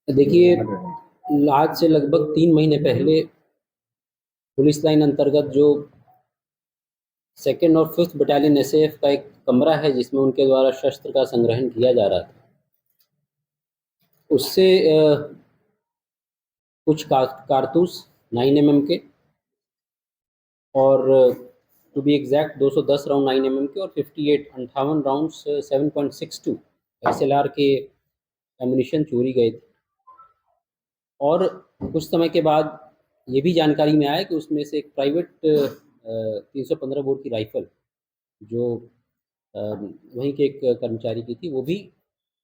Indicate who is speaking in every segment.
Speaker 1: देखिए, आज से लगभग 3 महीने पहले पुलिस लाइन अंतर्गत जो 2nd और 5th बटालियन एसएएफ का एक कमरा है जिसमें उनके द्वारा शस्त्र का संग्रहण किया जा रहा था। उससे कुछ कारतूस 9 mm के और to be exact 210 round 9 mm के और 58 राउंड्स 7.62 एसएलआर के एमुनिशन चोरी गए थे। और कुछ समय के बाद ये भी जानकारी में आया कि उसमें से एक प्राइवेट 315 बोर की राइफल जो वहीं के एक कर्मचारी की थी, वो भी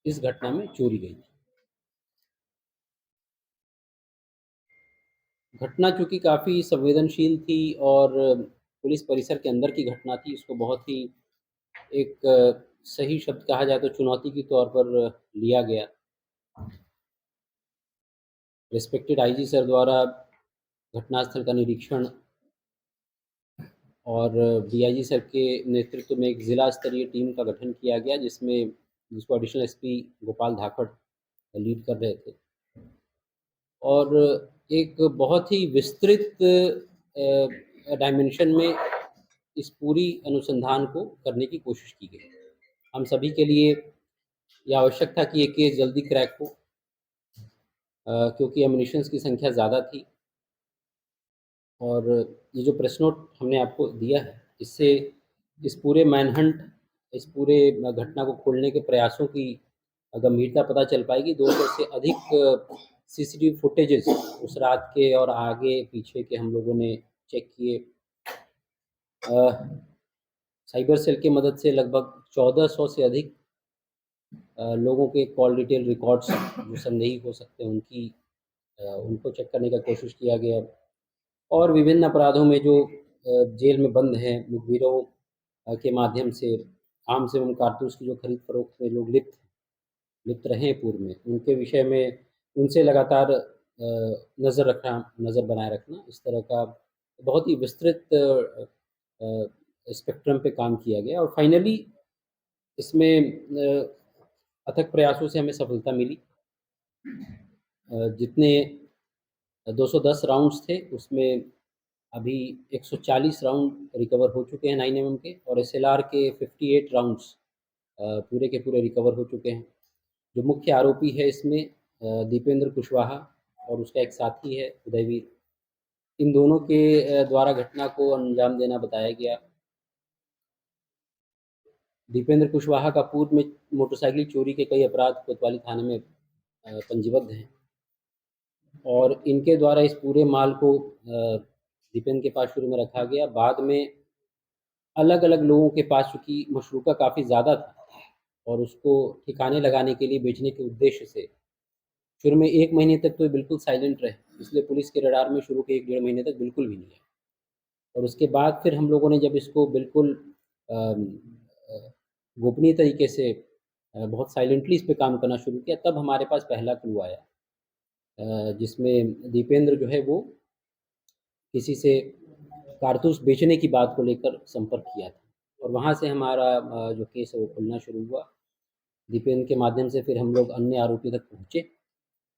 Speaker 1: इस घटना में चोरी गई थी। घटना चूँकि काफ़ी संवेदनशील थी और पुलिस परिसर के अंदर की घटना थी, इसको बहुत ही एक सही शब्द कहा जाए तो चुनौती के तौर पर लिया गया। रिस्पेक्टेड आईजी सर द्वारा घटनास्थल का निरीक्षण और डीआईजी सर के नेतृत्व में एक ज़िला स्तरीय टीम का गठन किया गया जिसको एडिशनल एसपी गोपाल धाकड़ लीड कर रहे थे और एक बहुत ही विस्तृत डायमेंशन में इस पूरी अनुसंधान को करने की कोशिश की गई। हम सभी के लिए यह आवश्यक था कि ये केस जल्दी क्रैक हो क्योंकि एमुनिशंस की संख्या ज़्यादा थी और ये जो प्रेस नोट हमने आपको दिया है, इससे इस पूरे मैनहंट, इस पूरे घटना को खोलने के प्रयासों की गंभीरता पता चल पाएगी। 200 से अधिक सीसीटीवी फुटेजेस उस रात के और आगे पीछे के हम लोगों ने चेक किए। साइबर सेल की मदद से लगभग 1400 से अधिक लोगों के कॉल डिटेल रिकॉर्ड्स जो संदेही हो सकते हैं उनको चेक करने का कोशिश किया गया और विभिन्न अपराधों में जो जेल में बंद हैं, मुखबिरों के माध्यम से आर्म्स एवं कारतूस की जो खरीद फरोख्त में लोग लिप्त रहे हैं पूर्व में, उनके विषय में उनसे लगातार नज़र बनाए रखना, इस तरह का बहुत ही विस्तृत स्पेक्ट्रम पे काम किया गया और फाइनली इसमें अथक प्रयासों से हमें सफलता मिली। जितने 210 राउंड्स थे उसमें अभी 140 राउंड रिकवर हो चुके हैं 9 mm के और एसएलआर के 58 राउंड्स पूरे के पूरे रिकवर हो चुके हैं। जो मुख्य आरोपी है इसमें दीपेंद्र कुशवाहा और उसका एक साथी है उदयवीर, इन दोनों के द्वारा घटना को अंजाम देना बताया गया। दीपेंद्र कुशवाहा का पूर्व में मोटरसाइकिल चोरी के कई अपराध कोतवाली थाने में पंजीबद्ध हैं और इनके द्वारा इस पूरे माल को दीपेंद्र के पास शुरू में रखा गया। बाद में अलग अलग लोगों के पास चूँकि मशरूका काफ़ी ज़्यादा था और उसको ठिकाने लगाने के लिए बेचने के उद्देश्य से शुरू में 1 महीने तक तो ये बिल्कुल साइलेंट रहे, इसलिए पुलिस के रडार में शुरू के 1 डेढ़ महीने तक बिल्कुल भी नहीं आया और उसके बाद फिर हम लोगों ने जब इसको बिल्कुल गोपनीय तरीके से बहुत साइलेंटली इस पे काम करना शुरू किया, तब हमारे पास पहला क्लू आया जिसमें दीपेंद्र जो है वो किसी से कारतूस बेचने की बात को लेकर संपर्क किया था और वहाँ से हमारा जो केस है वो खुलना शुरू हुआ। दीपेंद्र के माध्यम से फिर हम लोग अन्य आरोपी तक पहुँचे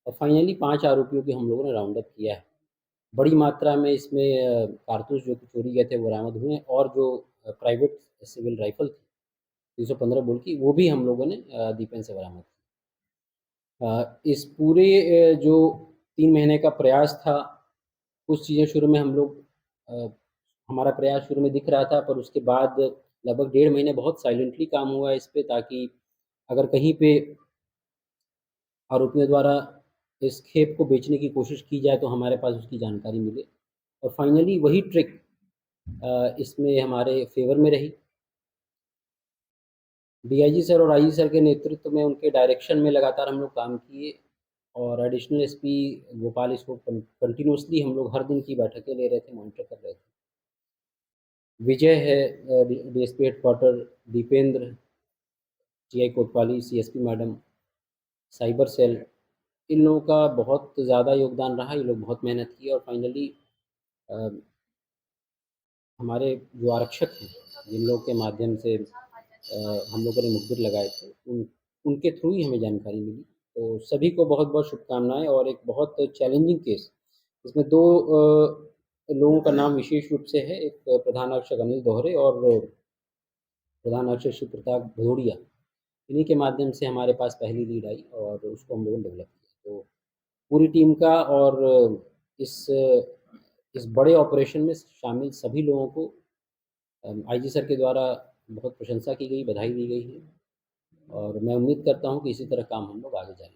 Speaker 1: और फाइनली 5 आरोपियों की हम लोगों ने राउंड अप किया है। बड़ी मात्रा में इसमें कारतूस जो चोरी गए थे वो बरामद हुए और जो प्राइवेट सिविल राइफल थी 315 बोर की, वो भी हम लोगों ने दीपेंद्र से बरामद की। इस पूरे जो 3 महीने का प्रयास था, कुछ चीज़ें शुरू में हम लोग हमारा प्रयास शुरू में दिख रहा था, पर उसके बाद लगभग 1.5 महीने बहुत साइलेंटली काम हुआ इस पे, ताकि अगर कहीं पे आरोपियों द्वारा इस खेप को बेचने की कोशिश की जाए तो हमारे पास उसकी जानकारी मिले और फाइनली वही ट्रिक इसमें हमारे फेवर में रही। डीआईजी सर और आईजी सर के नेतृत्व में उनके डायरेक्शन में लगातार हम लोग काम किए और एडिशनल एसपी गोपाल इसको कंटिन्यूसली हम लोग हर दिन की बैठकें ले रहे थे, मॉनिटर कर रहे थे। विजय है डीएसपी हेडक्वार्टर, दीपेंद्र, टीआई कोतवाली, सीएसपी मैडम, साइबर सेल, इन लोगों का बहुत ज़्यादा योगदान रहा। ये लोग बहुत मेहनत की और फाइनली हमारे जो आरक्षक हैं, जिन लोगों के माध्यम से हम लोगों ने मुखबिर लगाए थे, उनके थ्रू ही हमें जानकारी मिली तो सभी को बहुत-बहुत शुभकामनाएँ और एक बहुत चैलेंजिंग केस, इसमें 2 लोगों का नाम विशेष रूप से है, एक प्रधानारक्षक अनिल दोहरे और प्रधानारक्षक शिव प्रताप भदौड़िया। इन्हीं के माध्यम से हमारे पास पहली लीड आई और उसको हम लोगों ने डेवलप किया। तो पूरी टीम का और इस इस बड़े ऑपरेशन में शामिल सभी लोगों को आईजी सर के द्वारा बहुत प्रशंसा की गई, बधाई दी गई है और मैं उम्मीद करता हूँ कि इसी तरह काम हम लोग आगे जाएँ।